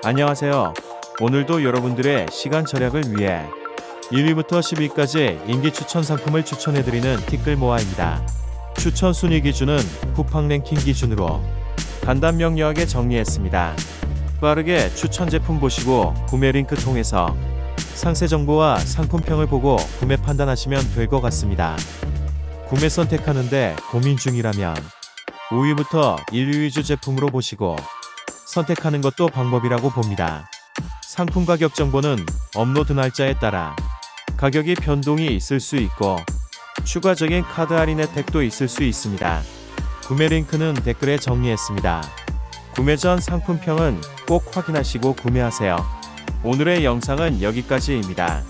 안녕하세요. 오늘도 여러분들의 시간 절약을 위해 1위부터 10위까지 인기 추천 상품을 추천해드리는 티끌 모아입니다. 추천 순위 기준은 쿠팡 랭킹 기준으로 간단 명료하게 정리했습니다. 빠르게 추천 제품 보시고 구매 링크 통해서 상세 정보와 상품평을 보고 구매 판단하시면 될 것 같습니다. 구매 선택하는데 고민 중이라면 5위부터 1위 위주 제품으로 보시고 선택하는 것도 방법이라고 봅니다. 상품 가격 정보는 업로드 날짜에 따라 가격이 변동이 있을 수 있고 추가적인 카드 할인 혜택도 있을 수 있습니다. 구매 링크는 댓글에 정리했습니다. 구매 전 상품평은 꼭 확인하시고 구매하세요. 오늘의 영상은 여기까지입니다.